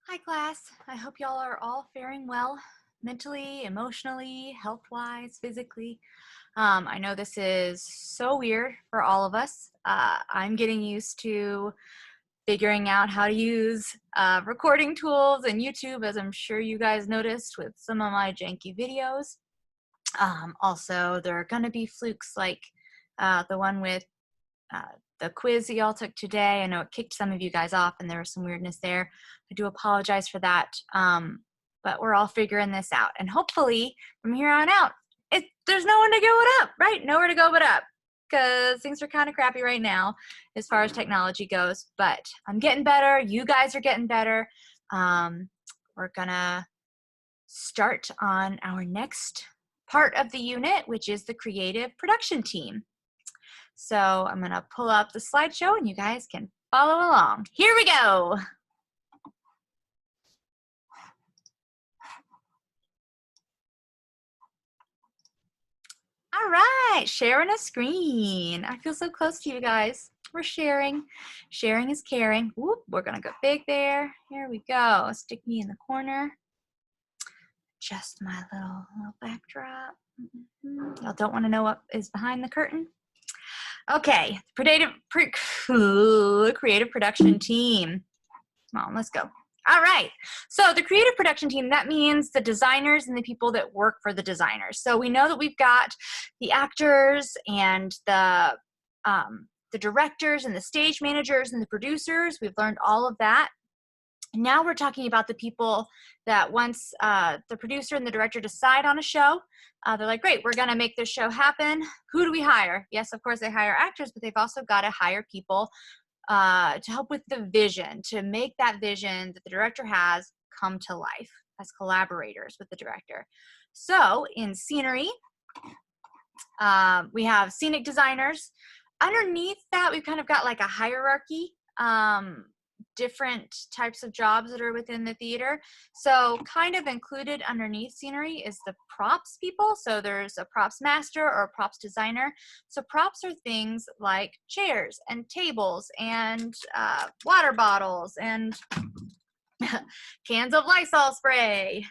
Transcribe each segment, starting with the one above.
Hi class, I hope y'all are all faring well, mentally, emotionally, health-wise, physically. I know this is so weird for all of us. I'm getting used to figuring out how to use recording tools and YouTube, as I'm sure you guys noticed with some of my janky videos. Also, there are gonna be flukes like the one with uh, the quiz that y'all took today. I know it kicked some of you guys off and there was some weirdness there. I do apologize for that. But we're all figuring this out. And hopefully from here on out, there's no one to go but up, right? Nowhere to go but up, because things are kind of crappy right now as far as technology goes. But I'm getting better. You guys are getting better. We're gonna start on our next part of the unit, which is the creative production team. So I'm going to pull up the slideshow and you guys can follow along. Here we go. All right, sharing a screen. I feel so close to you guys. We're sharing. Sharing is caring. Whoop, we're going to go big there. Here we go. Stick me in the corner. Just my little backdrop. Y'all don't want to know what is behind the curtain? Okay, creative production team. Come on, let's go. All right, so the creative production team, that means the designers and the people that work for the designers. So we know that we've got the actors and the directors and the stage managers and the producers. We've learned all of that. Now we're talking about the people that once the producer and the director decide on a show, they're like, great, we're gonna make this show happen. Who do we hire? Yes, of course they hire actors, but they've also gotta hire people to help with the vision, to make that vision that the director has come to life as collaborators with the director. So in scenery, we have scenic designers. Underneath that, we've kind of got like a hierarchy, different types of jobs that are within the theater. So kind of included underneath scenery is the props people. So there's a props master or a props designer. So props are things like chairs and tables and water bottles and cans of Lysol spray,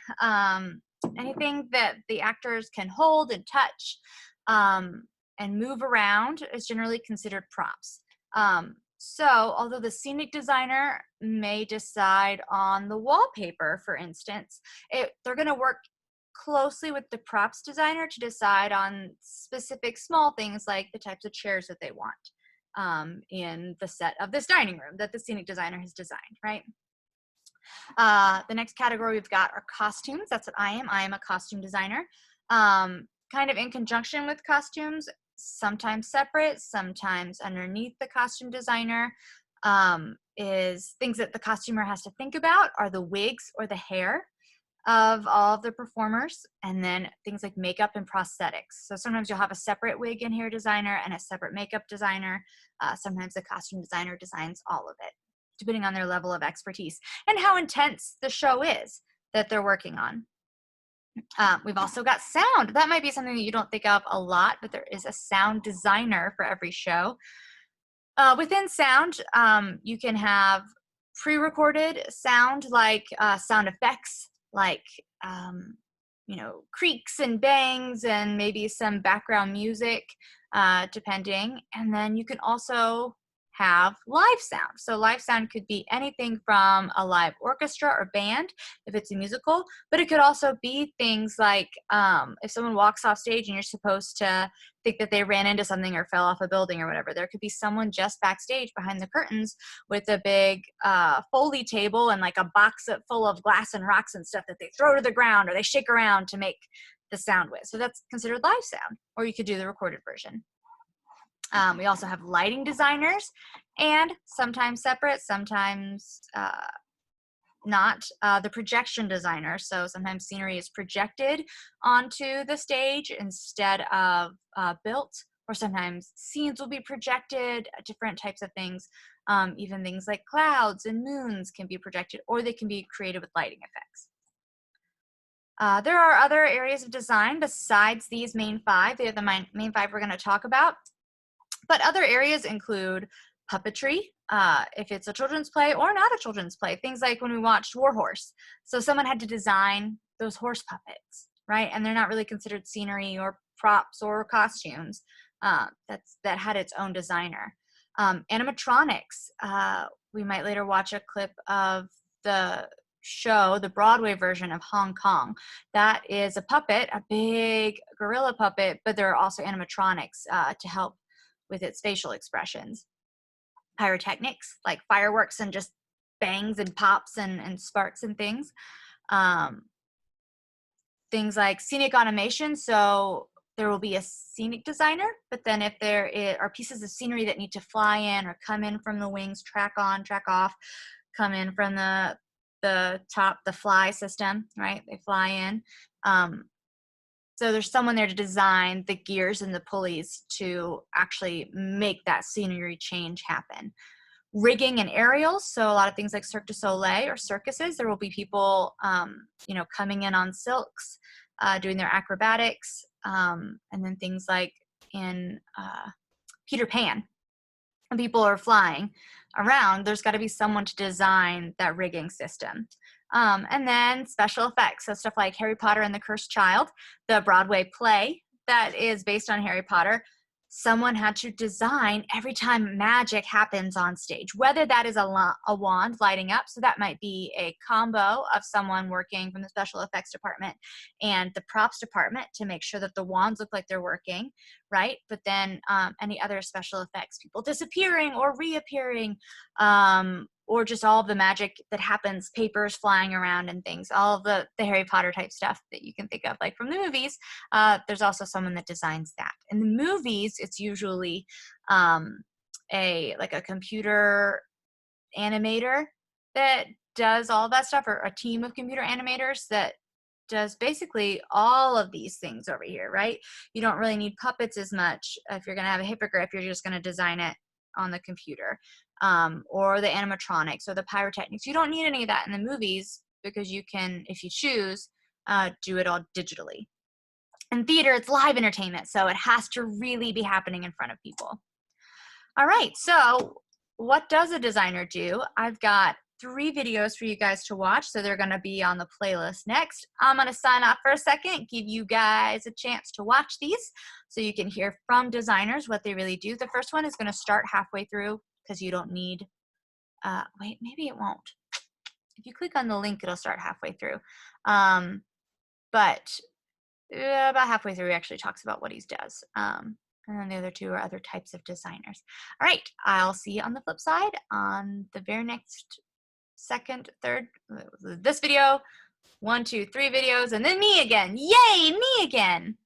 anything that the actors can hold and touch and move around is generally considered props. So although the scenic designer may decide on the wallpaper, for instance, they're going to work closely with the props designer to decide on specific small things like the types of chairs that they want in the set of this dining room that the scenic designer has designed, right? The next category we've got are costumes. That's what I am. I am a costume designer. Kind of in conjunction with costumes, sometimes separate, sometimes underneath the costume designer, is things that the costumer has to think about are the wigs or the hair of all of the performers, and then things like makeup and prosthetics. So sometimes you'll have a separate wig and hair designer and a separate makeup designer. Sometimes the costume designer designs all of it, depending on their level of expertise and how intense the show is that they're working on. We've also got sound. That might be something that you don't think of a lot, but there is a sound designer for every show. Within sound, you can have pre-recorded sound like sound effects, like creaks and bangs and maybe some background music, depending. And then you can also have live sound. So live sound could be anything from a live orchestra or band if it's a musical, but it could also be things like if someone walks off stage and you're supposed to think that they ran into something or fell off a building or whatever, there could be someone just backstage behind the curtains with a big Foley table and like a box full of glass and rocks and stuff that they throw to the ground or they shake around to make the sound with. So that's considered live sound, or you could do the recorded version. We also have lighting designers, and sometimes separate, sometimes not, the projection designer. So sometimes scenery is projected onto the stage instead of built, or sometimes scenes will be projected, different types of things. Even things like clouds and moons can be projected, or they can be created with lighting effects. There are other areas of design besides these main five. They are the main five we're going to talk about. But other areas include puppetry, if it's a children's play or not a children's play. Things like when we watched War Horse. So someone had to design those horse puppets, right? And they're not really considered scenery or props or costumes. That had its own designer. Animatronics. We might later watch a clip of the show, the Broadway version of Hong Kong. That is a puppet, a big gorilla puppet, but there are also animatronics to help with its facial expressions. Pyrotechnics, like fireworks and just bangs and pops and sparks and things. Things like scenic automation. So there will be a scenic designer, but then if there are pieces of scenery that need to fly in or come in from the wings, track on, track off, come in from the top, the fly system, right? They fly in. So there's someone there to design the gears and the pulleys to actually make that scenery change happen. Rigging and aerials, so a lot of things like Cirque du Soleil or circuses, there will be people, coming in on silks, doing their acrobatics, and then things like in Peter Pan, and people are flying around, there's got to be someone to design that rigging system. And then special effects, so stuff like Harry Potter and the Cursed Child, the Broadway play that is based on Harry Potter. Someone had to design every time magic happens on stage, whether that is a wand lighting up. So that might be a combo of someone working from the special effects department and the props department to make sure that the wands look like they're working, right? But then any other special effects, people disappearing or reappearing, or just all of the magic that happens, papers flying around and things, all of the Harry Potter type stuff that you can think of, like from the movies. There's also someone that designs that. In the movies, it's usually a computer animator that does all that stuff, or a team of computer animators that does basically all of these things over here, right? You don't really need puppets as much. If you're going to have a hippogriff, you're just going to design it on the computer, or the animatronics or the pyrotechnics. You don't need any of that in the movies because you can, if you choose, do it all digitally. In theater, it's live entertainment, so it has to really be happening in front of people. All right, so what does a designer do? I've got 3 videos for you guys to watch, so they're going to be on the playlist next. I'm going to sign off for a second, give you guys a chance to watch these so you can hear from designers what they really do. The first one is going to start halfway through because you don't need, wait, maybe it won't. If you click on the link, it'll start halfway through. But about halfway through, he actually talks about what he does. And then the other 2 are other types of designers. All right, I'll see you on the flip side on the very next second, third, this video, 1, 2, 3 videos, and then me again. Yay, me again.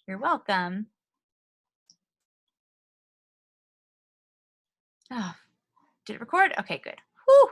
You're welcome. Oh, did it record? Okay, good. Whew.